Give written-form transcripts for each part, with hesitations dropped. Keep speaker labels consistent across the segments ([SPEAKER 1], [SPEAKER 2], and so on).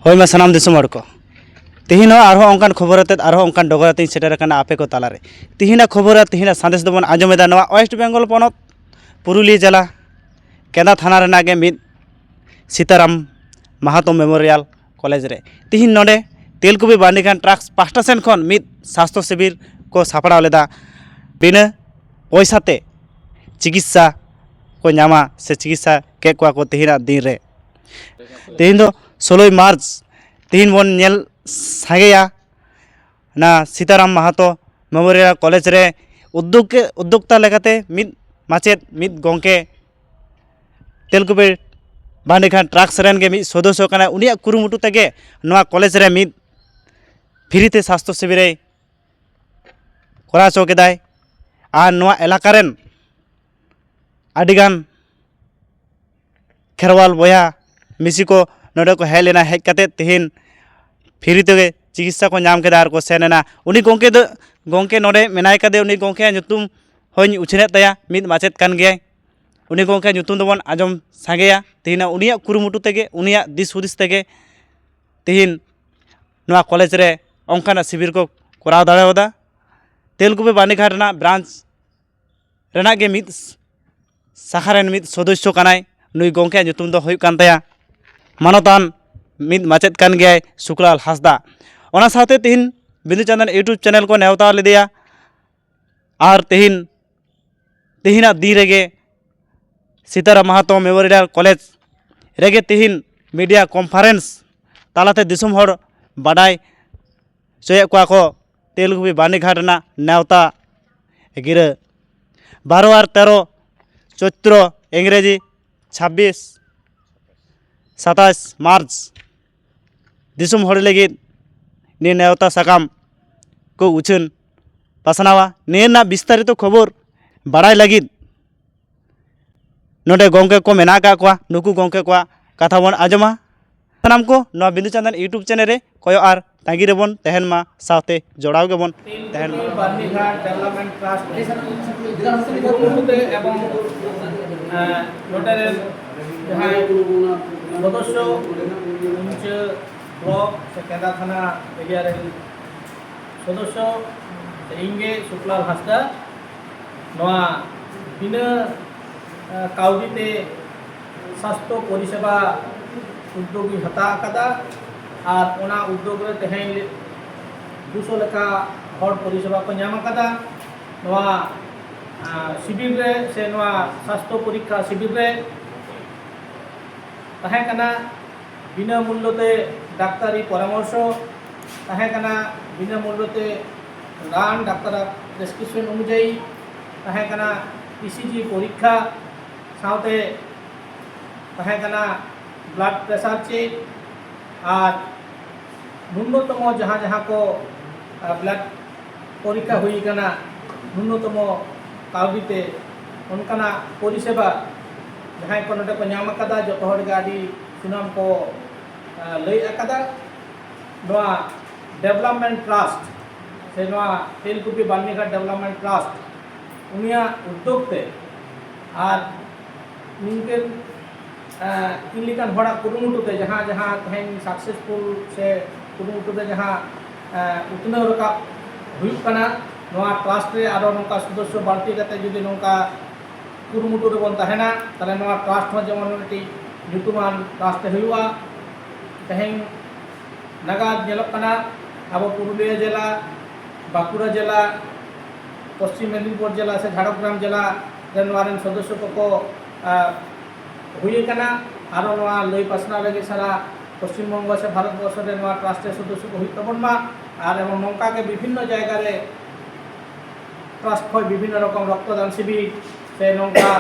[SPEAKER 1] ᱦᱳᱭ ᱢᱟ ᱥᱟᱱᱟᱢ ᱫᱤᱥᱚᱢ ᱦᱚᱲ ᱠᱚ ᱛᱮᱦᱮᱧ ᱦᱚᱸ ᱟᱨᱦᱚᱸ ᱚᱱᱠᱟन ᱠᱷᱚᱵᱚᱨ ᱟᱛᱮᱫ ᱟᱨᱦᱚᱸ ᱚᱱᱠᱟन ᱰᱚᱜᱚᱨ ᱟᱛᱮᱧ ᱥᱮᱴᱮᱨ ᱟᱠᱟᱱᱟ ᱟᱯᱮ ᱠᱚ ᱛᱟᱞᱟᱨᱮ ᱛᱮᱦᱮᱧᱟᱜ ᱠᱷᱚᱵᱚᱨ ᱟᱨ ᱛᱮᱦᱮᱧᱟᱜ ᱥᱟᱸᱫᱮᱥ ᱫᱚᱵᱚᱱ ᱟᱸᱡᱚᱢᱮᱫᱟ ᱱᱚᱣᱟ ᱳᱭᱮᱥᱴ ᱵᱮᱝᱜᱚᱞ ᱯᱚᱱᱚᱛ ᱯᱩᱨᱩᱞᱤᱭᱟᱹ ᱡᱮᱞᱟ ᱠᱮᱸᱫᱟ ᱛᱷᱟᱱᱟ ᱨᱮᱱᱟᱜ ᱜᱮ ᱢᱤᱫ ᱥᱤᱛᱟᱨᱟᱢ ᱢᱟᱦᱟᱛᱚ ᱢᱮᱢᱳᱨᱤᱭᱟᱞ ᱠᱚᱞᱮᱡᱽ ᱨᱮ ᱛᱮᱦᱮᱧ ᱱᱚᱰᱮ ᱛᱮᱞᱠᱩᱯᱤ ᱵᱟᱹᱨᱱᱤᱜᱷᱟᱴ ᱴᱨᱟᱥᱴ ᱯᱟᱦᱴᱟ ᱥᱮᱱ ᱠᱷᱚᱱ ᱢᱤᱫ ᱥᱟᱥᱛᱷᱚ ᱥᱤᱵᱤᱨ ᱠᱚ ᱥᱟᱯᱲᱟᱣ ᱞᱮᱫᱟ ᱵᱤᱱᱟᱹ ᱯᱚᱭᱥᱟᱛᱮ ᱪᱤᱠᱤᱛᱥᱟ को नामा से चिकित्सा के को तेहना दिन रे तेहन दो 16 मार्च तेहन बन नेल सागेया ना सीताराम महतो मेमोरियल कॉलेज रे उद्योक्ता लेकाते मिद माचेत मिद गोंके तेलकुपी बांडीघाट ट्राक्स रेन के मिद सदस्य कना उनिया कुरुमुटु तेगे नोआ कॉलेज रे मिद फ्रीते स्वास्थ्य शिविर करा चौकेदाय और नोआ एलाका रेन आदिगान खेरवाल बया मिसी को नोडे को हेज लेना हेज कते तेहन फ्री तेगे चिकित्सा को नाम केदा को सेनेना उनी गोंके नोडे मेनाय कदे उनी गोंके ᱧᱩᱛᱩᱢ होनी उछने तया मिद माचेत कान गया उनी गोंके ᱧᱩᱛᱩᱢ दबन आजम सागेया तेहना उनिया कुरुमुटु तेगे उनिया दिस हुदिस तेगे तेहन नोआ कॉलेज रे ओंकाना शिविर को कराव दाड़ेवदा तेलकुपी बांडीघाट रेना ब्रांच रेना गे मिद साखारेन मिद सदस्य कानाय नुई गोंके ᱧᱩᱛᱩᱢ दो हुई कान तया मानतान मिद माचेत कान गया शुक्लाल हासदा ओना साथे तेहन बिंदु चंदन यूट्यूब चैनल को नेवता लेदिया और तेहना दिन रेगे सीताराम महतो मेमोरियल कॉलेज रेगे तेहन मीडिया कॉन्फ्रेंस तालाते दिसुम हर बाडाय चोये को तेलकुपी बांडीघाट रेना नेवता गिरा 12 और 13 चैत्र इंग्रेजी 26 27 मार्च दिसुम हर लगी नि नेवता साकाम को उछन पासनावा नेना विस्तारित खबर बाड़ाय लगी नोडे गोंके को मेना का कोआ नुकु गोंके कोआ कथा बन आजमा सानाम को नवा बिंदु चंदन यूट्यूब चैनल रे कोयो आर तांगी रेबन तहन मा साथे जोड़ाव गेबन तहन
[SPEAKER 2] बार्नीघाट डेवलपमेंट ट्रस्ट এবং নোটারের যাহাই সদস্য উঞ্চ ব্লক সে কেদা থানা এরিয়ার সদস্য ইংগে শুক্লাল হাসদা নোয়া বিনা কাউডিতে স্বাস্থ্য পরিষেবা উদ্যোগী হতা আকাদা আর ওনা উদ্যোগ রে তেহেন 200 লেখা হর পরিষেবা को नाम आकादा नोआ शिविर रे से नोआ स्वास्थ्य परीक्षा शिविर रे ताहे कना बिना मूल्यते डाक्तारी परामर्श ताहे कना बिना मूल्यते रान डाक्तार प्रेसक्रिप्शन अनुयायी ताहे कना ईसीजी परीक्षा साथे ताहे कना ब्लड प्रेशर चेक और न्यूनतम जहाँ जहाँ को ब्लड परीक्षा हुई कना न्यूनतम काउडीते उनकाना परिसेवा जहाँ को नोटे को नाम आकादा जो हर गाड़ी सुनाम को लई आकादा नोआ डेवलपमेंट ट्रस्ट से नोआ तेलकुपी बार्नीघाट डेवलपमेंट ट्रस्ट उनिया उद्योगते और निंके इनलिकान हड़ा कुरुमुटुते जहाँ जहाँ तेहन सक्सेसफुल से कुरुमुटुते जहाँ उतना रका हुई कना नोआ ट्रस्ट रे आरो नोका सदस्य बाड़ती कते जुदी नोका कुरुमुटु रे बन तहेना ताले नोआ ट्रस्ट हो जेमन मिटी ᱧᱩᱛᱩᱢᱟᱱ ट्रस्ट हुआ तेहन नागाद नेलोग कना आबो पुरुलिया जिला बांकुड़ा जिला पश्चिम मेदिनीपुर जिला से झाड़ग्राम जिला रे नोआ रेन सदस्य को हुई कना आरो नोआ लई पासना लगे सारा पश्चिम बंग से भारत वर्ष रे नोआ ट्रस्ट सदस्य को हुई तबन मा और एवं नौका के विभिन्न जगह रे ट्रस्ट खय विभिन्न रकम रक्तदान शिविर से नौका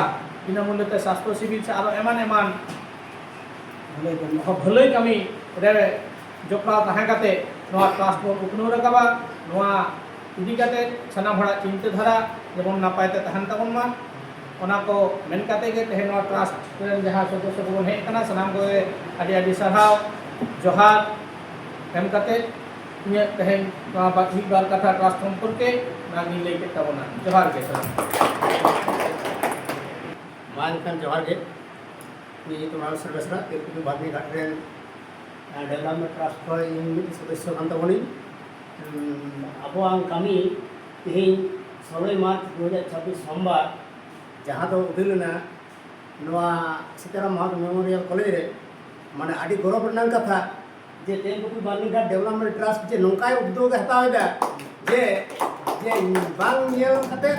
[SPEAKER 2] बिना मूल्यते स्वास्थ्य शिविर से और एमान एमान भलई कमी रे जोपड़ा तहां काते नोआ ट्रस्ट को उतनो रकाबा नोआ इदी काते सनाम हड़ा चिंता धारा जेमन नापायते तहन तबन मा ओना को मेन काते गे तेहन नोआ ट्रस्ट रे जहां सदस्य को बन हेज कना सनाम को आदि आदि सरहाव जोहार एम काते तेहन मिद बार कथा ट्रस्ट सम्पर्के नानी लई के तबना जोहार के सर मान खान जोहार के ये तुम्हारा सर्वेसरा तेलकुपी बार्नीघाट रेन
[SPEAKER 3] डेवलपमेंट ट्रास्ट खो इन सदस्य कान तबनी अब कमी तेहन 16 मार्च 2026 सोमवार जहाँ तो उदिलना सीताराम महतो मेमोरियल कॉलेज रे माने आदि गौरव रनांग कथा जे तेलकुपी बार्नीघाट डेवलपमेंट ट्रास्ट जे नौकाय उद्योग हतावेदा जे जे बांग नेल कते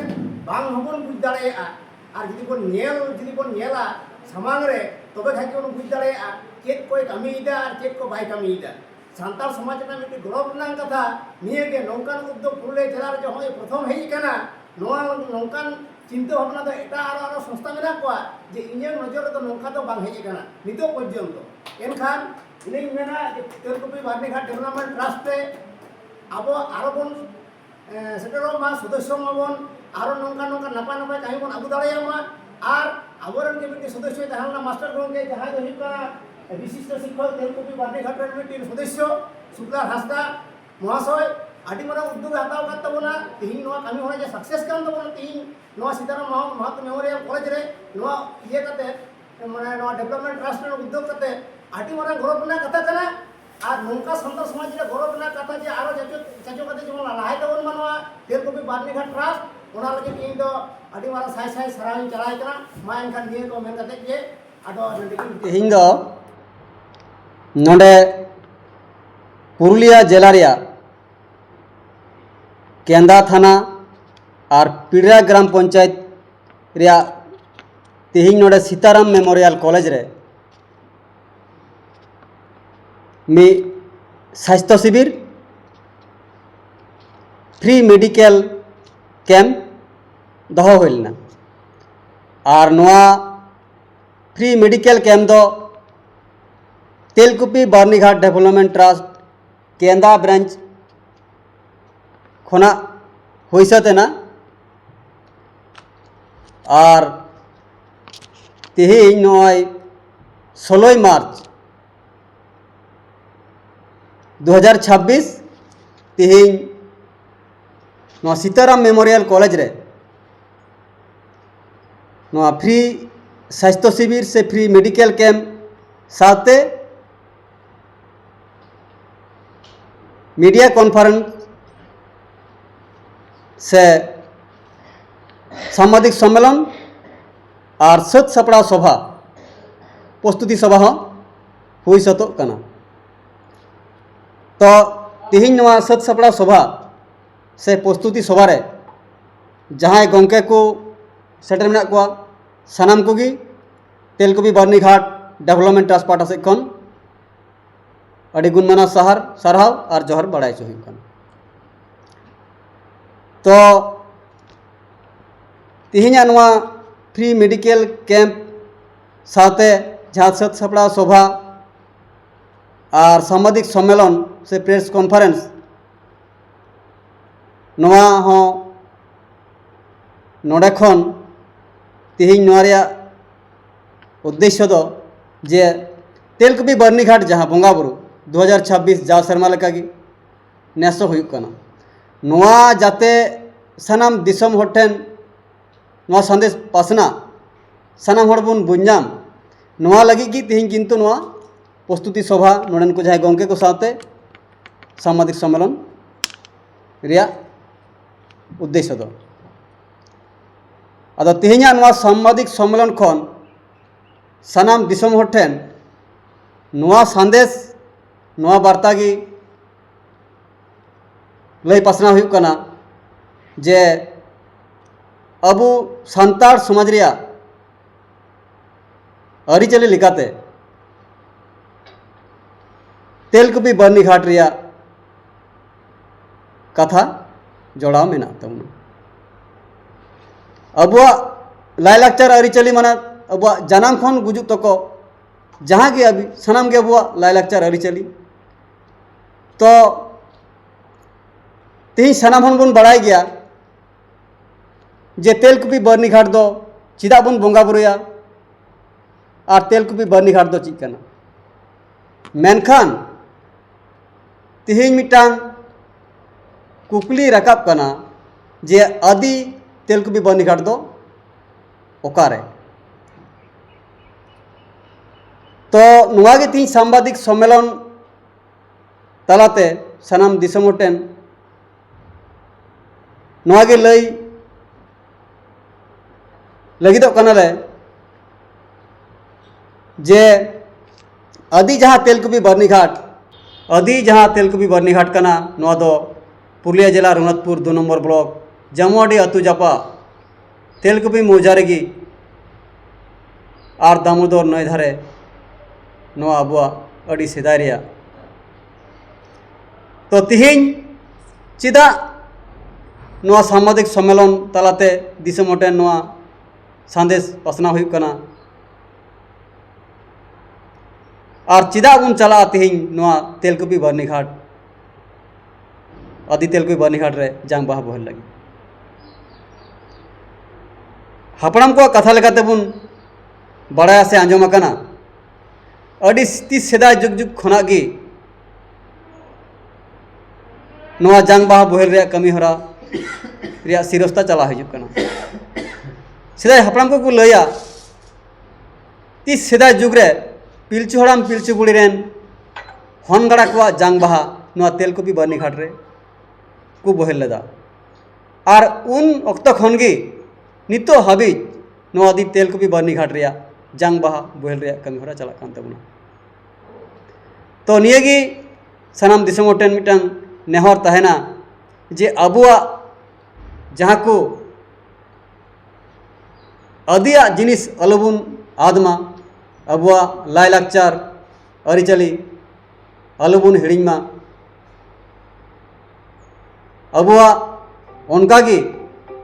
[SPEAKER 3] बांग हबन बुझ दाड़ेया और जुदी बन नेला सामांग रे तबे खाके बन बुझ दाड़ेया चेक कोई कमीदा और चेक को बाय कमीदा सानताल समाज ना मिट्टी गौरव रनांग कथा निये के नौकान उद्योग पुरले जिला रे जो होय प्रथम हेई कना नोआ नौकान चिंता भावना तो एटा आरो संस्था मेना को जे इन्या नजर तो नौका तो बांग हेई कना नितो पर्यंत एनखान इने मेना तेलकुपी बार्नीघाट डेवलपमेंट ट्रास्ट रे अब आरो बन सेटरो मा सदस्य माबन आरो नौका नौका नपा नपा कहीं बन आगु दाड़ेयामा और आबरन के मिट्टी सदस्य तहलना मास्टर गंगे जहां दो हिका विशिष्ट शिक्षक तेलकुपी बार्नीघाट रे मिट्टी सदस्य शुक्ला हासदा महाशय आदि मारा उद्योग हताव कात तबना तिहिन नोआ कमी होना जे सक्सेस कान तबना तिहिन नोआ सीताराम महतो मेमोरियल कॉलेज रे नोआ इये कते माने नोआ डेवलपमेंट ट्रस्ट रे उद्योग कते आदि मारा गौरव रना कथा कना और नौका सानताल समाज रे गौरव रना कथा जे आरो चाचो कते जेमन लाहाय तबन मानवा तेलकुपी बार्नीघाट ट्रस्ट ओना लगे इन दो आदि मारा साय साय सराइन चलाय कना मा एनखान निये को मेन कते जे आदो
[SPEAKER 4] तेहिं दो नोडे पुरुलिया जिला रिया केंदा थाना और पीड़ा ग्राम पंचायत रिया तेहिं नोडे सीताराम मेमोरियल कॉलेज रे मी स्वास्थ्य शिविर फ्री मेडिकल कैम्प दहो होइलना और नोआ फ्री मेडिकल कैम्प दो तेलकुपी बार्नीघाट डेवलपमेंट ट्रस्ट केंदा ब्रांच खोना होइसतेना और तेहिं नय 16 मार्च 2026 तेहिं नोआ सीताराम मेमोरियल कॉलेज रे नोआ फ्री स्वास्थ्य शिविर से फ्री मेडिकल कैम्प साथे मीडिया कॉन्फ्रेंस से सामाजिक सम्मेलन और सत सपड़ा सभा प्रस्तुति सभा हुई सतो कना तो तिहिं नोआ सत सपड़ा सभा से प्रस्तुति सभा रे जहां गंके को सेटर मेना को सानाम कोगी तेलकुपी बार्नीघाट डेवलपमेंट ट्रस्ट पाटा से खन अड़ी गुणमाना सारहाव और जोहर बड़ाई चो हुई कन तो तिहिं नोआ फ्री मेडिकल कैम्प साथे जहाँ सत सपड़ा सभा और सामाजिक सम्मेलन से प्रेस कॉन्फ्रेंस नोआ हो नोडे खन तिहिं नोआ रिया उद्देश्य दो जे तेलकुपी बार्नीघाट जहाँ बंगा बुरु 2026 जा सेरमा लेका गी नेसो हुयुक कना नोआ जाते सानाम दिसम हर ठेन नोआ संदेश पासना सानाम हर बुन बुझाम नोआ लगी गी तिहिं किंतु नोआ प्रस्तुति सभा नोडेन को जहाँ गंके को साथे सामाजिक सम्मेलन रिया उद्देश्य दो अदो तिहिं नोआ सामाजिक सम्मेलन खन सानाम दिसम हर ठेन नोआ संदेश नोआ वार्ता की लय पासना हुयुक कना जे अबु सान्ताड़ समाज रिया अरिचली लेकाते तेलकुपी बार्नीघाट रिया कथा जोड़ाव मेना तबना अबुआ लायलाक्चार अरिचली माना अबुआ जानाम खन गुजुग तको जहाँ के अभी सानाम के अबुआ लायलाक्चार अरिचली तो तिहिं सानाम हन बन बड़ाई गया जे तेलकुपी बार्नीघाट दो चिदा बन बंगा बुरुया और तेलकुपी बार्नीघाट दो चीज कना मेनखान तिहिं मिटांग कुकली रकाब कना जे आदि तेलकुपी बार्नीघाट दो ओकारे तो नुआ गे तिहिं सांबादिक सम्मेलन तालाते सानाम दिसोम हर टेन नवा गे लई लगिदोग कनाले जे आदि जहाँ तेलकुपी बर्नीघाट आदि जहाँ तेलकुपी बर्नीघाट कना नवा दो पुरुलिया जिला रघुनाथपुर 2 नम्बर ब्लॉक जामुआडी अतु जापा तेलकुपी मौजा रेगी और दामोदर नई धारे नवा अबुआ अडी सेदाय रेया तो तिहिं चिदा नवा सामाजिक सम्मेलन तालाते दिसोम हर टेन नवा संदेश पासना हुयुग कना और चिदा बन चला तिहिं नवा तेलकुपी बर्नीघाट आदि तेलकुपी बर्नीघाट रे जांग बाहा बहल लगी हापड़ाम को कथा लेकाते बुन बड़ाया से आंजम आकाना अडी तीस सेदाय जुग जुग खना गी नवा जांग बाहा बहल रे कमी हरा रिया सिरस्ता चला हिजुग कना सेदाय हापड़ाम को लैया तीस सेदाय जुग रे पिलचु हड़ाम पिलचु बुढ़ी रेन हन गड़ा को जांग बाहा नवा तेलकुपी बर्नीघाट रे को बहल लेदा और उन अक्तो खन गी नितो हाबिज नवा आदि तेलकुपी बर्नीघाट रिया जांग बाहा बहल रिया कमी हरा चला कान तबुना तो नियगी सानाम दिसोम हर टेन मिटांग नेहर तहेना जे अबुआ जहाँ को आदिया जिनिस अलबुन आदमा अबुआ लाई लाकचार अरिचाली अलबुन हिड़िमा अबुआ उनकागी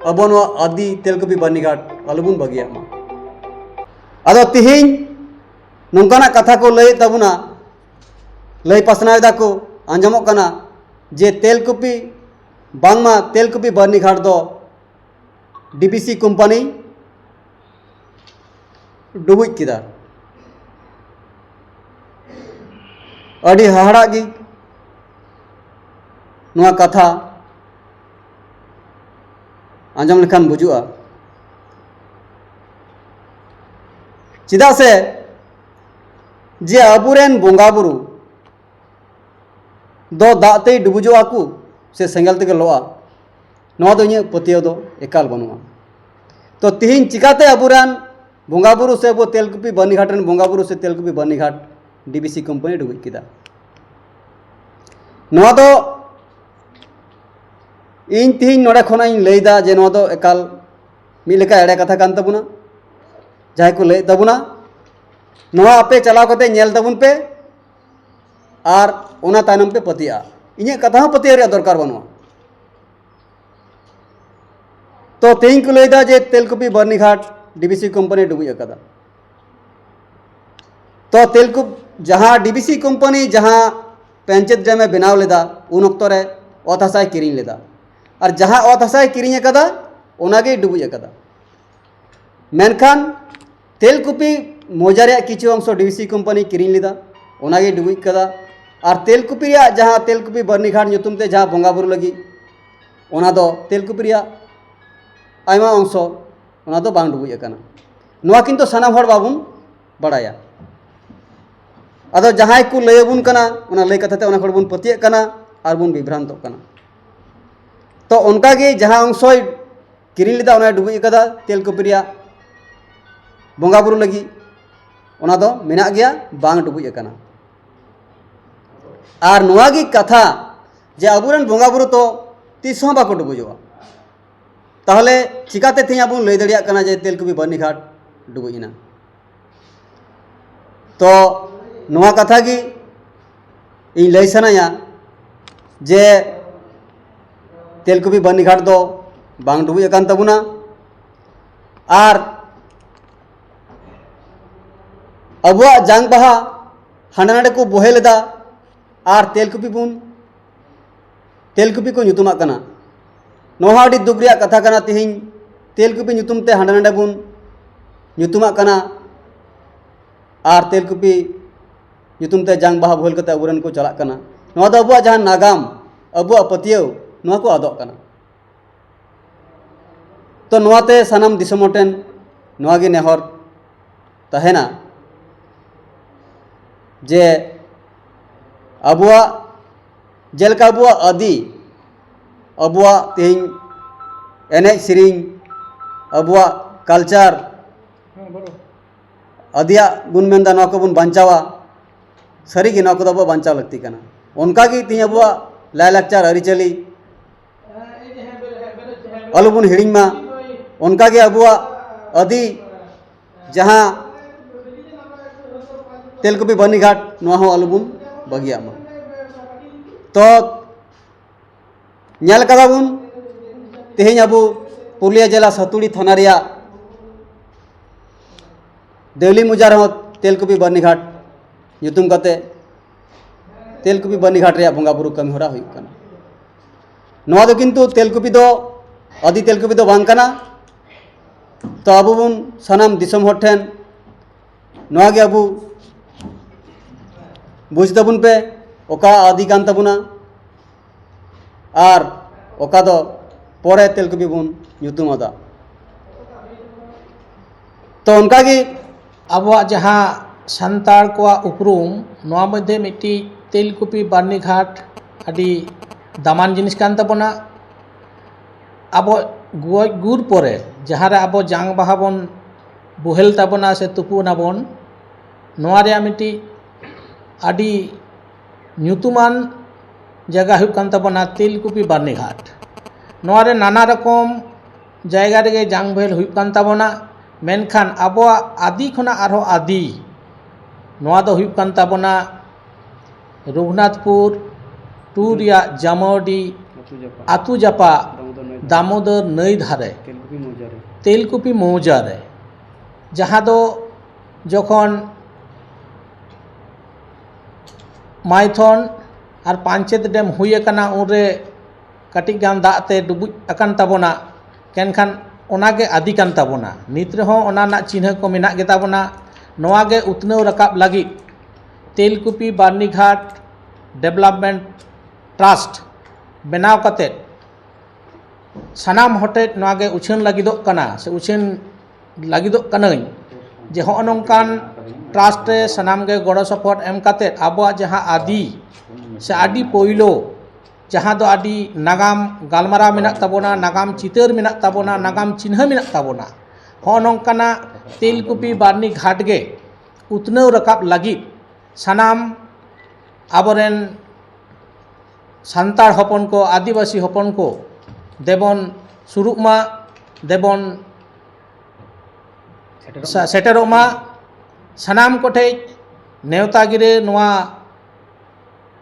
[SPEAKER 4] अबो नवा आदि तेलकुपी बर्नीघाट अलबुन बगिया मा अदो तिहिं नोंकाना कथा को लय तबुना लय पासनावेदा को आंजमोग कना जे तेलकुपी बांगमा तेलकुपी बर्नीघाट दो डीबीसी कंपनी डुबुज किदा अड़ी हाहाड़ा गी नवा कथा आंजम लेखान बुजुआ चिदा से जे अबुरेन बोंगा बुरु दो दाते डुबुजोआ को से सेंगल तेगे लोआ नवा दो इᱧ पतियो दो एकाल बनुआ तो तिहिं चिकाते अबुरान बोंगा बुरु से वो तेलकुपी बर्नीघाट रेन बोंगा बुरु से तेलकुपी बर्नीघाट डीबीसी कंपनी डुबुज किदा नवा दो इन तिहिं नोडे खोना इन लैदा जे नवा दो एकाल मी लेका एड़े कथा कान तबुना जहां को लय तबुना नवा आपे चलाव कते नेल तबुन पे और ओना तायनम पे पतिया इᱧ कथा हो पतिया रे दरकार बनुआ तो तिहिं को लैदा जे तेलकुपी बर्नीघाट डीबीसी कंपनी डुबुज अकादा तो तेलकुप जहाँ डीबीसी कंपनी जहाँ पंचायत डैम बनाव लेदा उन अक्तो रे अत हासाय किरिñ लेदा और जहाँ अत हासाय किरिñ अकादा ओनागे डुबुज अकादा मेनखान तेलकुपी मौजा रे किछु अंश डीबीसी कंपनी किरिñ लेदा ओनागे डुबुज अकादा और तेलकुपी रे जहाँ तेलकुपी बर्नीघाट ᱧᱩᱛᱩᱢ ते जहाँ बोंगा बुरु लगी ओना दो तेलकुपी रे आयमा अंश ओना दो बांग डुबुज अकाना नवा किन्तु सानाम हर बाबुन बड़ाया अदो जहां को लयबुन कना ओना लय कथाते ओना खड़ बुन पतिये कना और बुन विभ्रांत कना तो उनका गे जहां अंशय किरिñ लेदा ओना डुबुज अकादा तेलकुपी रे बोंगा बुरु लगी ओना दो मेना गया बांग डुबुज अकाना और नवा गी कथा जे अबुरेन बोंगा बुरु तो तीस हों बाको डुबुजोआ ताहले चिकाते थिं आबुन लय दड़िया कना जे तेलकुपी बर्नीघाट डुबुजना तो नवा कथा गी इन लय सनाया जे तेलकुपी बर्नीघाट दो बांग डुबुज अकान तबुना और अबुआ जांग बाहा हांडे नाडे को बहे लेदा और तेलकुपी को ᱧᱩᱛᱩᱢᱟᱜ कना नोहा अडी दुख रिया कथा कना तिहिं तेलकुपी ᱧᱩᱛᱩᱢ ते हांडे नाडे बुन ᱧᱩᱛᱩᱢᱟᱜ कना और तेलकुपी ᱧᱩᱛᱩᱢ ते जांग बाहा बहल कते अबुरेन को चलाक कना नोहा दो अबुआ जहां नागाम अबुआ पतियव नोहा को आदोग कना तो नोहाते सानाम दिसोम हर टेन नोहा गे नेहर तहेना जे अबुआ जेलका अबुआ आदि अबुआ तेहिं एनेज सेरिंग अबुआ कल्चर आदिया बुन मेनदा नवा को बुन बांचावा सारी गे नवा को अबुआ बांचाव लगती कना उनका गी तेहिं अबुआ लायलाकचार अरिचली आलु बुन हिड़िंग मा उनका गे अबुआ आदि जहाँ तेलकुपी बर्नीघाट नवा हो आलु बुन बगिया मा तो ᱧᱮᱞ ᱠᱟᱫᱟ ᱵᱚᱱ ᱛᱮᱦᱮᱧ ᱟᱵᱚ पुरुलिया जिला सतुड़ी थाना रिया देवली मुजा रहो तेलकुपी बर्नीघाट ᱧᱩᱛᱩᱢ कते तेलकुपी बर्नीघाट रिया बंगा बुरु कमी होरा हुई कना नवा दो किंतु तेलकुपी दो आदि तेलकुपी दो बांग कना तो अबो बुन सनाम दिसम हर ठेन नवा गे अबो बुझ तबुन पे ओका आदि कान तबुना और ओका दो परे तेलकुपी बुन ᱧᱩᱛᱩᱢ आदा तो उनका गी
[SPEAKER 2] आबोआ जहाँ सान्ताड़ को उपरूम नवा मध्य मिट्टी तेलकुपी बर्नीघाट अड़ी दामान जिनिस कान तबोना आबो गुर परे जहाँ रे आबो जांग बाहा बन बुहेल तबोना से तुपुना बन नवा रे मिट्टी अड़ी ᱧᱩᱛᱩᱢᱟᱱ जगह हुई कान तबोना तेलकुपी बर्नीघाट नवा रे नाना रकम जायगा रे जांग बुहेल हुई कान तबोना मेनखान आबोआ आदि खना आरो आदि नवा दो हुई कान तबोना रघुनाथपुर टू रिया जामोडी आतु जापा दामोदर नई धारे तेलकुपी मौजा रे जहाँ दो जखन माइथन और पांचेत डैम हुई कना उनरे कटिक गान दाते डुबुज अकान तबोना केनखान ओनागे आदि कान तबोना नित रहो ओना ना चिन्ह को मेना गे तबोना नवा गे उतनव रकाब लगी तेलकुपी बर्नीघाट डेवलपमेंट ट्रस्ट बनाव कते सनाम हटे नवा गे उछन लगिदो कना से उछन लगिदो कनई जे हो नोंकान ट्रस्ट रे सनाम गे गड़ो सपोर्ट एम कते आबोआ जहाँ आदि से आदि पोइलो जहाँ दो आदि नागाम गालमारा मेना तबोना नागाम चितर मेना तबोना नागाम चिन्ह मेना तबोना हो नोंकाना तेलकुपी बर्नीघाट गे उतनव रकाब लगी सनाम आबोरेन सान्ताड़ हपन को आदिवासी हपन को देबन सुरुमा देबन सेटेरोमा सनाम कोठे नेवता गिरे नवा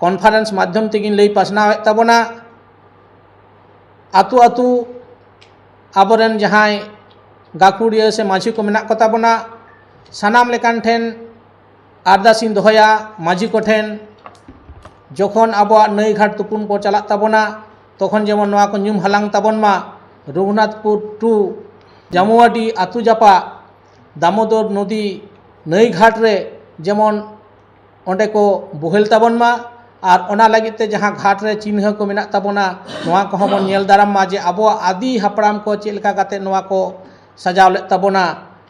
[SPEAKER 2] कॉन्फ्रेंस माध्यम तेगिन लई पासनाव तबोना आतु आतु आबोरेन जहां गाकुड़िया से माझी को मेना को तबोना सनाम लेकान ठेन आरदासिन दोहया माझी को ठेन जखन आबोआ नई घाट तुपुन को चला तबोना तखन जेमन नवा को ᱧᱩᱢ हालांग तबोन मा रघुनाथपुर टू जामुआडी आतु जापा दामोदर नदी नई घाट रे जेमन ओंडे को बुहेल तबोन मा और ओना लगी ते जहाँ घाट रे चिन्ह को मेना तबोना नवा को बन नेल दाराम मा जे आबोआ आदि हापड़ाम को चेलका काते नवा को सजाव ले तबोना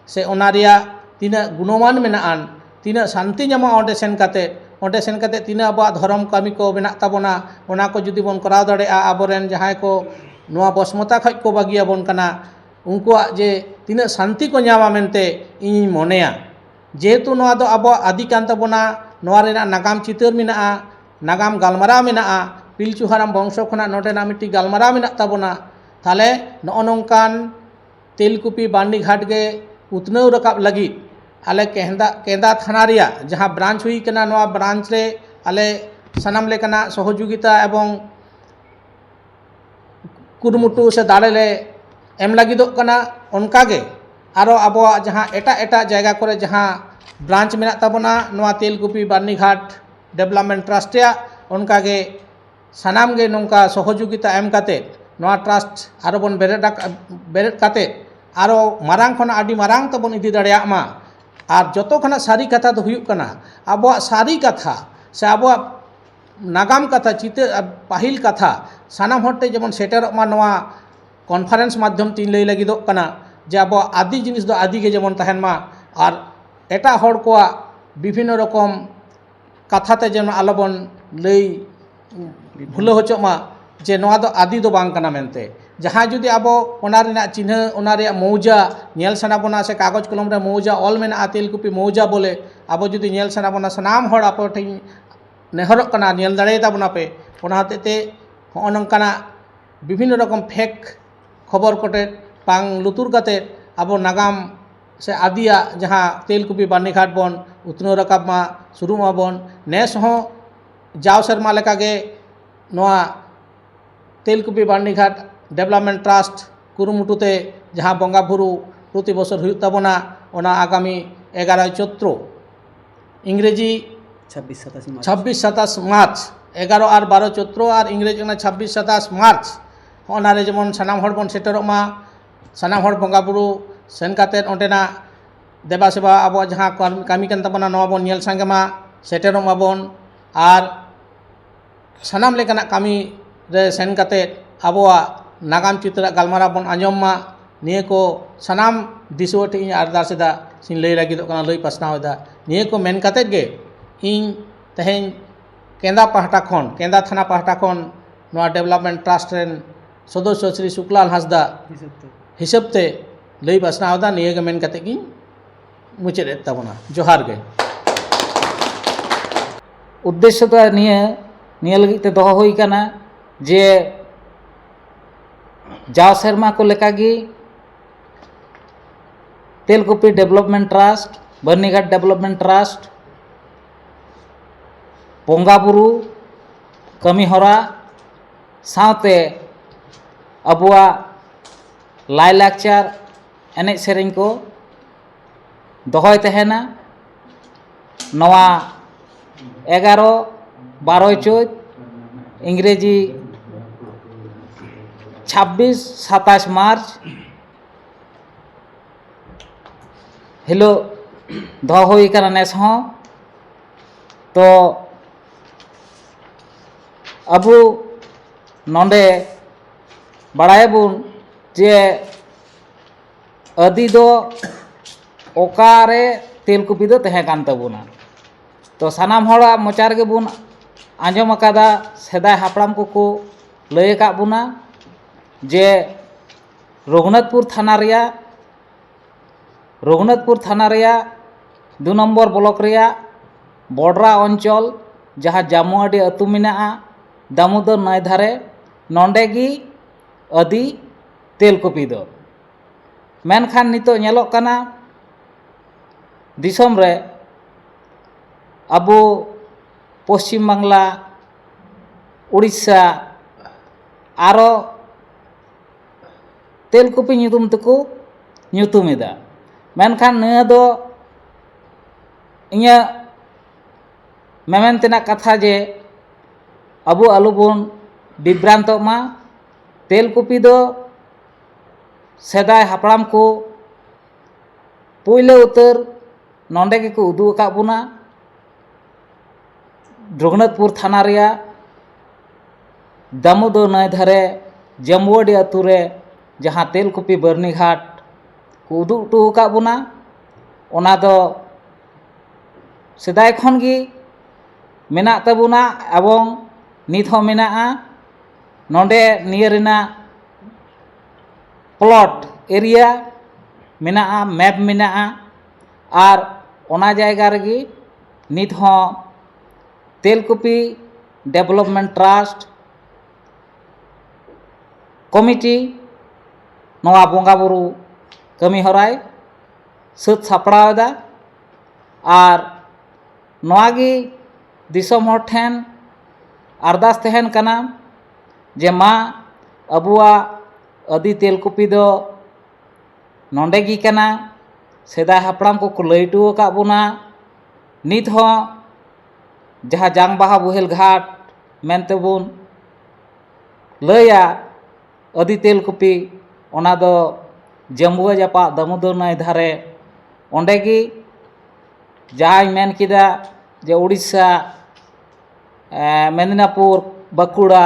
[SPEAKER 2] से ओना रिया तीना गुणमान मेनाआन तीना शांति ᱧᱟᱢᱟ ओंडे सेन काते तीना आबोआ धर्म कमी को मेना तबोना ओना को जुदी बन कराव दाड़ेआ आबोरेन जहां को नवा बसमता खज को बागिया बन कना उनकुआ जे तीना शांति को ᱧᱟᱢᱟ मेनते ᱤᱧ मनेया जेहेतु नवा दो आबोआ आदि कान तबोना नवा रेना नागाम चितर मेनाआ नागाम गालमारा मेनाआ पिलचु हाराम वंशो खना नोटेना मिट्टी गालमारा मेना तबोना थाले नኦ नोंकान तेलकुपी बर्नीघाट गे उतनव रकाब लगी आले केंदा थाना रिया जहाँ ब्रांच हुई कना नवा ब्रांच रे आले सनाम लेकना सहयोगिता एवं कुरुमुटु से दाड़े ले एम लगिदो कना उनकागे आरो आबोआ जहाँ एटा एटा जायगा करे जहाँ ब्रांच मेना तबोना नवा तेलकुपी बर्नीघाट डेवलपमेंट ट्रस्ट या उनकागे सनाम गे नोंका सहयोगिता एम काते नवा ट्रस्ट आरो बन बेरेद काते आरो मारांग खना आदि मारांग तबन इदी दाड़ेया मा और जतो खना सारी कथा तो हुयुक कना आबोआ सारी कथा से आबोआ नागाम कथा चिते पाहिल कथा सानाम हटे जेमन सेटेरोग मा नवा कॉन्फ्रेंस माध्यम तीन लई लगिदो कना जे आबोआ आदि जिनिस दो आदि गे जेमन तहन मा और एटा हड़ कोआ विभिन्न रकम कथाते जेमन आलोबन लई भूला होचो मा जे नोआ दो आदि दो बांग कना मेनते जहाँ जुदी आबो ओना रेना चिन्ह ओना रे मौजा नेल सना बना से कागज कलम रे मौजा ऑल मेना तेलकुपी मौजा बोले आबो जुदी नेल सना बना सनाम हर आपो ठिन नेहरक कना नेल दाड़े ताबना पे ओना हतेते हो नंकाना विभिन्न रकम फेक खबर कोटे पांग लुतुर कते आबो नागाम से आदिया जहाँ तेलकुपी बानीघाट बन उतनो रकाब मा शुरू मा बन नेस हो जाव शर्मा लेका गे नोआ तेलकुपी बानीघाट डेवलपमेंट ट्रास्ट कुरुमुटुते जहाँ बंगा बुरु प्रति बছর हुई ताबना ओना आगामी 11 चैत्र इंग्रेजी 26-27 मार्च 11 और 12 चैत्र और इंग्रेजी 26-27 मार्च ओना रे जेमन सानाम हर बन सेटरक मा सानाम हर बंगा बुरु सेन काते ओंडेना देवा सेवा अब जहाँ कामी कन ताबना नवा बन नेल सांगे मा सेटरक मा बन और सानाम लेकाना कामी रे सेन काते आबोआ नागाम चित्र गालमारा बन आंजम मा निये को सानाम दिसुआ ठी अरदासदा सिन लई लागिदों लई पासनावदा निये को मेन काते गे इन तेहें केंदा पाहटा खन केंदा थाना पाहटा खन नोआ डेवलपमेंट ट्रास्ट रेन सदस्य श्री शुक्लाल हांसदा हिसाबते लई पासनावदा निये के मेन काते गी मुचेद ताबना जोहार गे
[SPEAKER 5] उद्देश्य तो निये लगित ते दोहो हुई काना जे जाव सेरमा को लेकागी तेलकुपी डेवलपमेंट ट्रास्ट बर्नीघाट डेवलपमेंट ट्रास्ट बोंगा बुरु कमी हरा साथे अबुआ लाई लाक्चार एने सेरें को दोहय तहेना नवा 11-12 चैत इंग्रेजी 26-27 मार्च हिलो दो हुई कना नेस हो तो अबु नोंडे बड़ाय बुन जे अदी दो ओकारे तेलकुपी दो तहे कान तबुना तो सानाम हड़ा मोचार के बुन आंजम अकादा सेदाय हापड़ाम को लय का बुना जे रघुनाथपुर थाना रिया 2 नम्बर ब्लॉक रिया बॉर्डरा अंचल जहाँ जामुआडी अतु मेना दामोदर नय धारे नोंडेगी अदी तेलकुपी दो मेनखान नितो नेलोक काना दिसम रे अबो पश्चिम बांगला उड़ीसा आरो तेलकुपी ᱧᱩᱛᱩᱢ तको ᱧᱩᱛᱩᱢᱮᱫᱟ मेनखान नया दो इया मेमेन तेना कथा जे अबो आलुबन विभ्रांत मा तेलकुपी दो सेदाय हापड़ाम को पुइले उतर नोंडे के को उदु का बुना रघुनाथपुर थाना रिया दामोदर नय धारे जमुआडी अतु रे जहाँ तेलकुपी बर्नीघाट को उदुग टू का बुना ओना दो सेदाय खन गी मेना तबुना एवं नित हो मेना नोंडे निये रेना प्लॉट एरिया मेना मैप मेना और ओना जायगा रेगी नित हो तेलकुपी डेवलपमेंट ट्रास्ट कमिटी नवा बोंगा बुरु कमी हराय सत सापड़ादा और नवागी दिसम हर ठेन अरदास तहन कना जे मा अबुआ अदी तेलकुपी दो नोंडेगी कना सेदाय हापड़ाम को लैटू का बुना नित हो जहाँ जांग बाहा बुहेल घाट मेनते बुन लया अदी तेलकुपी ओना दो जम्बुआ जापा दामोदर नय धारे ओंडेगी जहाँ मेन किदा जे उड़ीसा मेदिनीपुर बांकुड़ा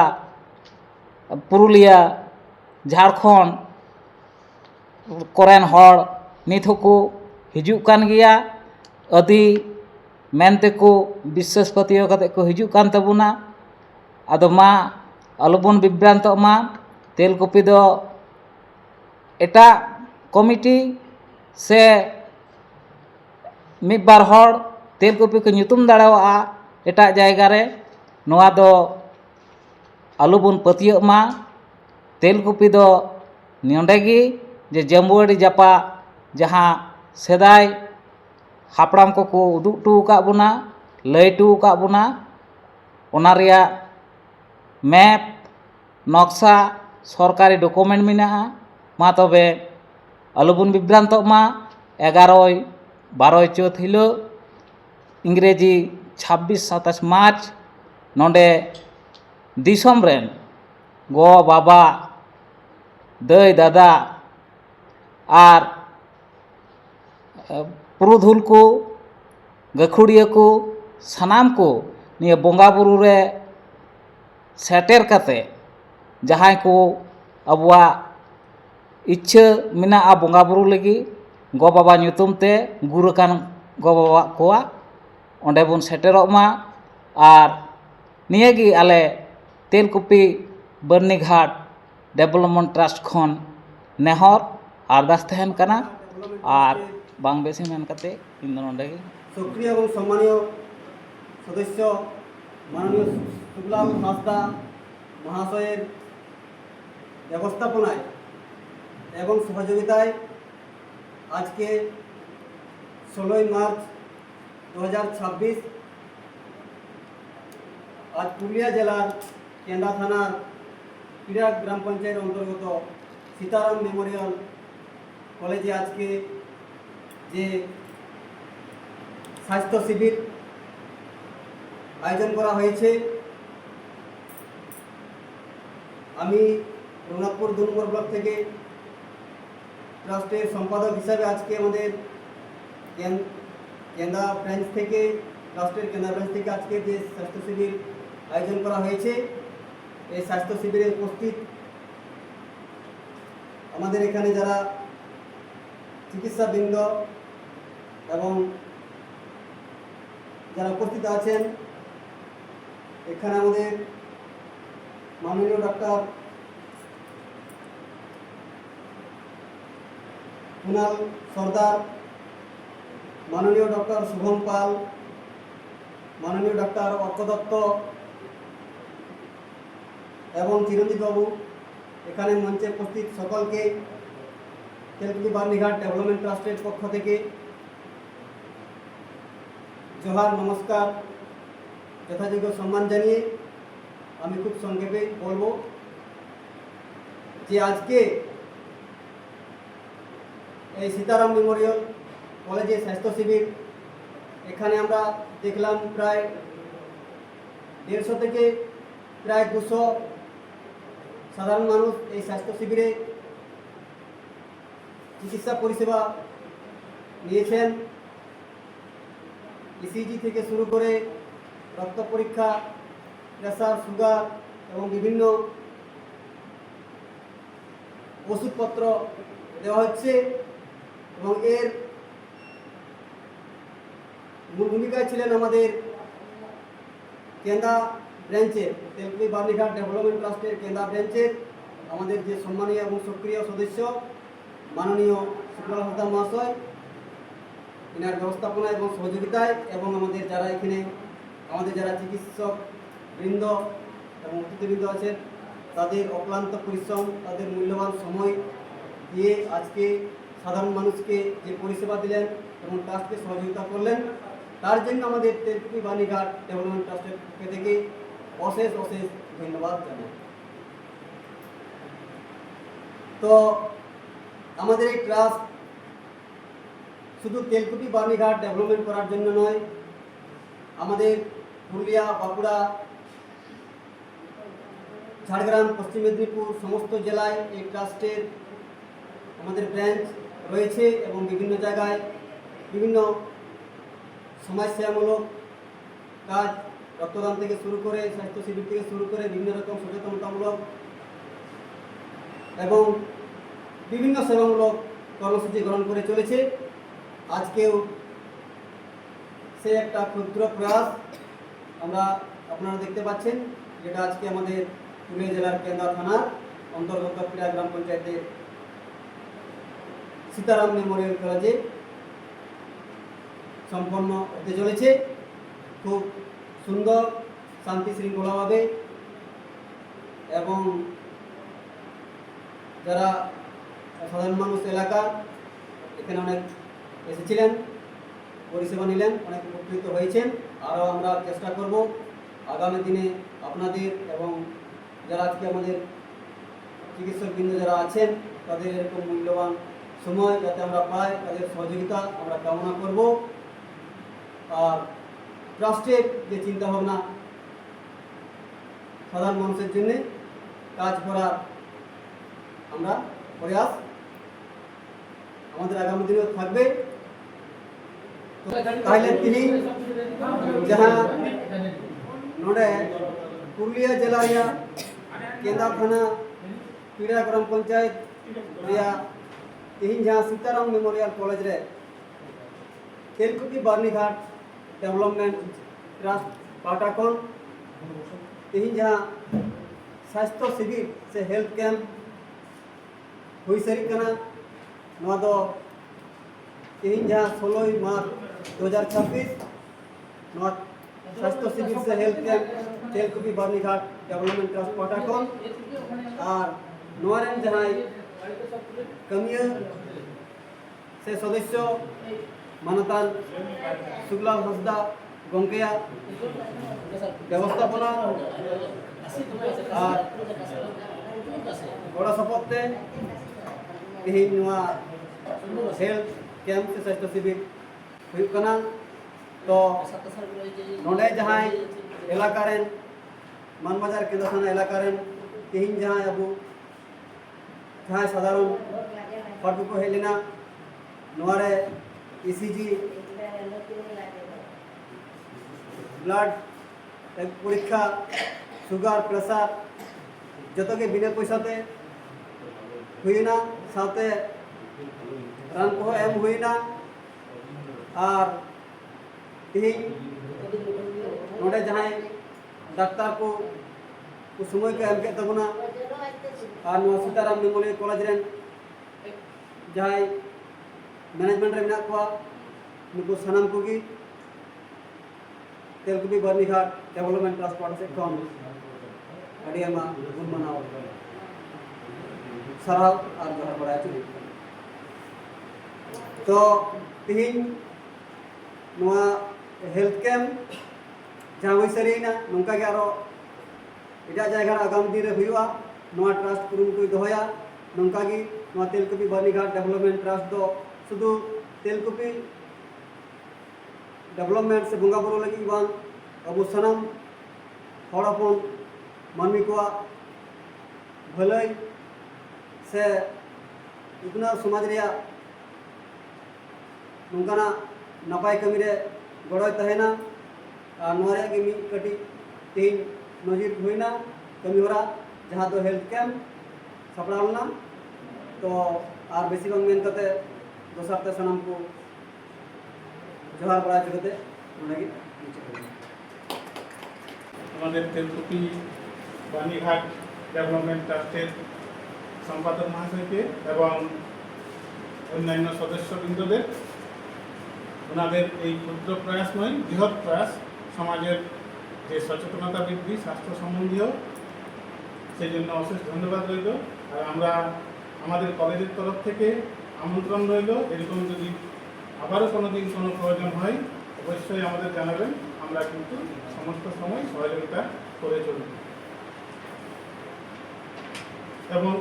[SPEAKER 5] पुरुलिया झारखंड कोरेन हड़ नित होको हिजू कान गया अदी मेनते को विश्वास पतियो कते को हिजू कान तबुना ᱟᱫᱚ ᱢᱟ ᱟᱞᱚᱵᱚᱱ ᱵᱤᱵᱽᱨᱟᱱᱛᱚᱜ ᱢᱟ, ᱛᱮᱞᱠᱩᱯᱤ ᱫᱚ ᱮᱴᱟᱜ ᱠᱚᱢᱤᱴᱤ ᱥᱮ ᱢᱤᱫ ᱵᱟᱨ ᱦᱚᱲ ᱛᱮᱞᱠᱩᱯᱤ ᱠᱚ ᱧᱩᱛᱩᱢ ᱫᱟᱲᱮᱭᱟᱜᱼᱟ ᱮᱴᱟᱜ ᱡᱟᱭᱜᱟ ᱨᱮ, ᱱᱚᱣᱟ ᱫᱚ ᱟᱞᱚᱵᱚᱱ ᱯᱟᱹᱛᱭᱟᱹᱜ ᱢᱟ। ᱛᱮᱞᱠᱩᱯᱤ ᱫᱚ ᱱᱚᱸᱰᱮ ᱜᱮ ᱡᱮ ᱡᱟᱹᱢᱵᱩᱣᱟᱹᱲᱤ ᱡᱟᱯᱟᱜ ᱡᱟᱦᱟᱸ ᱥᱮᱫᱟᱭ ᱦᱟᱯᱲᱟᱢ ᱠᱚᱠᱚ ᱩᱫᱩᱜ ᱦᱚᱴᱚ ᱟᱠᱟᱫ ᱵᱚᱱᱟ, ᱞᱟᱹᱭ ᱦᱚᱴᱚ ᱟᱠᱟᱫ ᱵᱚᱱᱟ, ᱚᱱᱟ ᱨᱮᱭᱟᱜ ᱢᱮᱯ ᱱᱚᱠᱥᱟ ᱥᱚᱨᱠᱟরি ᱰᱚᱠᱩᱢᱮᱱᱴ ᱢᱮᱱᱟᱜᱼᱟ। ᱢᱟ ᱛᱚᱵᱮ ᱟᱞᱚᱵᱚᱱ ᱵᱤᱵᱽᱨᱟᱱᱛᱚᱜ ᱢᱟ। 11-12 ᱪᱟᱹᱛ ᱦᱤᱞᱳᱜ ᱤᱝᱨᱮᱡᱤ 26-27 ᱢᱟᱨᱪ ᱱᱚᱸᱰᱮ ᱫᱤᱥᱚᱢ ᱨᱮᱱ ᱜᱚ ᱵᱟᱵᱟ, ᱫᱟᱹᱭ ᱫᱟᱫᱟ ᱟᱨ ᱯᱩᱨᱩᱫᱷᱩᱞ ᱠᱚ, ᱜᱟᱹᱠᱷᱩᱲᱤᱭᱟᱹ ko ᱥᱟᱱᱟᱢ ko ᱱᱤᱭᱟᱹ ᱵᱚᱸᱜᱟ ᱵᱩᱨᱩ ᱨᱮ ᱥᱮᱴᱮᱨ ᱠᱟᱛᱮ ᱡᱟᱦᱟᱸᱭ ko ᱟᱵᱚᱣᱟᱜ ᱤᱪᱪᱷᱟᱹ ᱢᱮᱱᱟᱜᱼᱟ ᱵᱚᱸᱜᱟ ᱵᱩᱨᱩ ᱞᱟᱹᱜᱤᱫ ᱜᱚ ᱵᱟᱵᱟ ᱧᱩᱛᱩᱢ ᱛᱮ ᱜᱩᱨ ᱟᱠᱟᱱ ᱜᱚ ᱵᱟᱵᱟ ᱠᱚᱣᱟᱜ ᱚᱸᱰे ᱵᱚᱱ ᱥᱮᱴᱮᱨᱚᱜ ᱢᱟ। ᱟᱨ ᱱᱤᱭᱟᱹᱜᱮ ᱟᱞᱮ ᱛᱮᱞᱠᱩᱯᱤ ᱵᱟᱹᱨᱱᱤᱜᱷᱟᱴ ᱰᱮᱵᱷᱞᱚᱯᱢᱮন্ট ট্রাস্ট ᱠᱷᱚᱱ ᱱᱮᱦᱚᱨ ᱟᱨᱫᱟᱥ ᱛᱟᱦᱮᱱ ᱠᱟᱱᱟ। আর বাং বেশি মেন কাতে ᱤᱧ ᱫᱚ ᱱᱚᱸᱰᱮ ᱜᱮ
[SPEAKER 3] সক্রিয় এবং সম্মানীয় সদস্য মাননীয় শুক্লাল হাঁসদা মহাশয়ের ব্যবস্থাপনায় এবং সহযোগিতায় আজকে 16 মার্চ 2026 আজ পুরুলিয়া জেলার কেন্দা থানার ক্রীড়া গ্রাম পঞ্চায়েত অন্তর্গত সীতারাম মেমোরিয়াল কলেজে আজকে যে স্বাস্থ্য শিবির আয়োজন করা হয়েছে, আমি রঘুনাথপুর 2 নম্বর ব্লক থেকে ট্রাস্টের সম্পাদক হিসাবে আজকে আমাদের কেন্দা ব্রাঞ্চ থেকে ট্রাস্টের কেন্দা ব্রাঞ্চ থেকে আজকে যে স্বাস্থ্য শিবির আয়োজন করা হয়েছে, এই স্বাস্থ্য শিবিরে উপস্থিত আমাদের এখানে যারা চিকিৎসাবৃন্দ এবং যারা উপস্থিত আছেন, এখানে আমাদের মাননীয় ডক্টর কুণাল সর্দার, মাননীয় ডক্টর শুভম পাল, মাননীয় ডক্টর অর্ক দত্ত এবং চিরঞ্জিত বাবু, এখানে মঞ্চে উপস্থিত সকলকে তেলকুপি বার্নিঘাট ডেভেলপমেন্ট ট্রাস্টের পক্ষ থেকে জোহার, নমস্কার, যথাযোগ্য সম্মান জানিয়ে আমি খুব সংক্ষেপে বলবো যে আজকে এই সীতারাম মেমোরিয়াল কলেজে স্বাস্থ্য শিবির, এখানে আমরা দেখলাম প্রায় 150 থেকে প্রায় 200 সাধারণ মানুষ এই স্বাস্থ্য শিবিরে চিকিৎসা পরিষেবা নিয়েছেন। ইসিজি থেকে শুরু করে রক্ত পরীক্ষা, প্রেসার, সুগার এবং বিভিন্ন ওষুধপত্র দেওয়া হচ্ছে এবং এর মূল ভূমিকায় ছিলেন আমাদের কেন্দা ব্রাঞ্চের তেলকুপি বার্নিঘাট ডেভেলপমেন্ট ট্রাস্টের কেন্দা ব্রাঞ্চের আমাদের যে সম্মানীয় এবং সক্রিয় সদস্য মাননীয় শুক্লাল হাঁসদা মহাশয়, এনার ব্যবস্থাপনা এবং সহযোগিতায় এবং আমাদের যারা এখানে আমাদের যারা চিকিৎসক বৃন্দ এবং অতিথিবৃন্দ আছেন, তাদের অক্লান্ত পরিশ্রম, তাদের মূল্যবান সময় দিয়ে আজকে সাধারণ মানুষকে যে পরিষেবা দিলেন এবং ট্রাস্টকে সহযোগিতা করলেন, তার জন্য আমাদের তেলকুপি বার্নিঘাট ডেভেলপমেন্ট ট্রাস্টের পক্ষ থেকে অশেষ অশেষ ধন্যবাদ জানাই। তো আমাদের এই ট্রাস্ট শুধু তেলকুপি বার্নিঘাট ডেভেলপমেন্ট করার জন্য নয়, আমাদের পুরুলিয়া, বাঁকুড়া, ঝাড়গ্রাম, পশ্চিম মেদিনীপুর সমস্ত জেলায় এই ট্রাস্টের আমাদের ব্রাঞ্চ রয়েছে এবং বিভিন্ন জায়গায় বিভিন্ন সমাজসেবামূলক কাজ, রক্তদান থেকে শুরু করে স্বাস্থ্য শিবির থেকে শুরু করে বিভিন্ন রকম সচেতনতামূলক এবং বিভিন্ন সেবামূলক কর্মসূচি গ্রহণ করে চলেছে। আজকেও সে একটা ক্ষুদ্র প্রয়াস আমরা আপনারা দেখতে পাচ্ছেন
[SPEAKER 4] যেটা আজকে আমাদের পুরুলিয়া জেলার কেন্দ্রা থানার অন্তর্গত পিড়া গ্রাম পঞ্চায়েতের সীতারাম মেমোরিয়াল কলেজে সম্পন্ন হতে চলেছে। খুব সুন্দর শান্তি শৃঙ্খলাভাবে এবং যারা সাধারণ মানুষ এলাকার এখানে অনেক এসেছিলেন, পরিষেবা নিলেন, অনেক উপকৃত হয়েছেন। আরও আমরা চেষ্টা করব আগামী দিনে আপনাদের এবং যারা আজকে আমাদের চিকিৎসকবৃন্দ যারা আছেন তাদের এরকম মূল্যবান সময় যাতে আমরা পাই, তাদের সহযোগিতা আমরা কামনা করব। আর ট্রাস্টের যে চিন্তাভাবনা সাধারণ মানুষের জন্য কাজ করার আমরা প্রয়াস আমাদের আগামী দিনেও থাকবে। তাহলে তিনি যাহা नोडे पुरुलिया जिला केंद्रा थाना पीड़ा ग्राम पंचायत तीन जहाँ सीताराम मेमोरियल कॉलेज रे तेलकुपी बार्नीघाट डेवलपमेंट ट्रस्ट पाटा खन तीन जहाँ स्वास्थ्य शिविर से हेल्थ कैम्प हुई सारी तीन जहाँ 16 मार्च 2026 स्वास्थ्य शिविर से हेल्थ कैम्प तेलकुपी बार्नीघाट डेवलपमेंट ट्रस्ट पाटा खन और नोरेन जहाँ कमिया से सदस्य मानतान शुक्ला हंसदा गंकेया व्यवस्थापना और बड़ा सपोर्टे तेहन हेल्थ कैम्प से स्वास्थ्य शिविर हुई तो नोडे जहाँ एलाकारेन मानबाजार केंद्र थाना एलाकारेन तेहन जहाँ अब जहाँ साधारण हर को हेलेना नोरे ECG ब्लड परीक्षा सुगार प्रेसार जो के बिना पैसाते हुईना साथे रान को एम हुईना और तेहन नोडे जहाँ डाक्तार को उस समय को एम के तबना और सीताराम मेमोरियल कॉलेज रेन जहाँ मैनेजमेंट रे मेना को नुको सानाम को तेलकुपी बार्नीघाट डेवलपमेंट ट्रस्ट पार्ट से खन अडियामा गुण मनाओ सराव और जोहर बड़ा चुनी तो तेहन हेल्थ कैम्प जहाँ हुई सारीना नौका के आरो एटा जायगा आगामी दिन रे हुआ ट्रस्ट कुरुमुटुय दोहया नौका की तेलकुपी बार्नीघाट डेवलपमेंट ट्रस्ट दो शुधु तेलकुपी डेवलपमेंट से बंगा बुरु लगी बांग अब सनम हर हपन मानवी को भलाई से उतना समाज रे नौकाना नपाय कमी रे गड़ोय तहेना और नोरे के मी कटी तीन नजीर हुईना कमी होरा जहाँ तो हेल्थ कैम्प सपड़ावना तो और बेसी बांग मेन कते दोसर ते सनम को जोहार बड़ा जगते उनगी
[SPEAKER 6] আমাদের তেলকুপি বার্নীঘাট ডেভেলপমেন্ট ট্রাস্টের সম্পাদক মহাশয়কে এবং অন্যান্য সদস্যবৃন্দদের ওনাদের এই ক্ষুদ্র প্রয়াস নয় বৃহৎ প্রয়াস সমাজের যে সচেতনতা বৃদ্ধি স্বাস্থ্য সম্বন্ধীয় সেই জন্য অশেষ ধন্যবাদ রইল। আর আমরা আমাদের কলেজের তরফ থেকে আমন্ত্রণ রইল, এরকম যদি আবারও কোনো দিন কোনো প্রয়োজন হয় অবশ্যই আমাদের জানাবেন, আমরা কিন্তু সমস্ত সময় সহযোগিতা করে চলব। এবং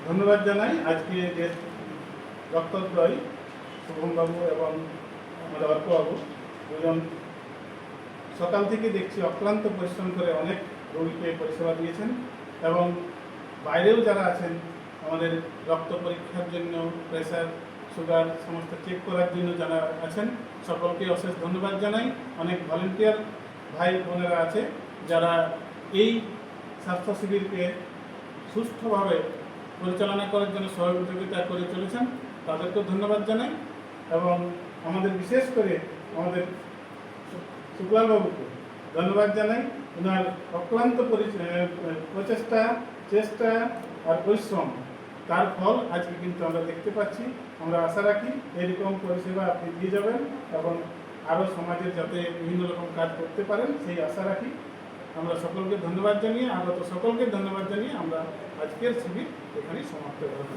[SPEAKER 6] ধন্যবাদ জানাই আজকে যে ডক্টরদ্বয় শুভমবাবু এবং আমাদের অর্কবাবু দুজন সকাল থেকে দেখছি অক্লান্ত পরিশ্রম করে অনেক রোগীকে পরিষেবা দিয়েছেন এবং বাইরেও যারা আছেন আমাদের রক্ত পরীক্ষার জন্য প্রেসার সুগার সমস্ত চেক করার জন্য যারা আছেন সকলকে অশেষ ধন্যবাদ জানাই। অনেক ভলেন্টিয়ার ভাই বোনেরা আছে যারা এই স্বাস্থ্য শিবিরকে সুষ্ঠুভাবে পরিচালনা করার জন্য সহযোগিতা করে চলেছেন, তাদেরকেও ধন্যবাদ জানাই। এবং আমাদের বিশেষ করে আমাদের শুক্লাবাবুকে ধন্যবাদ জানাই ওনার অক্লান্ত প্রচেষ্টা, চেষ্টা আর পরিশ্রম, তার ফল আজকে কিন্তু আমরা দেখতে পাচ্ছি। আমরা আশা রাখি এরকম পরিষেবা আপনি দিয়ে যাবেন এবং আরও সমাজের যাতে বিভিন্ন রকম কাজ করতে পারেন সেই আশা রাখি। আমরা সকলকে ধন্যবাদ জানিয়ে, আগত সকলকে ধন্যবাদ জানিয়ে আমরা আজকের শিবির এখানেই সমাপ্ত করতে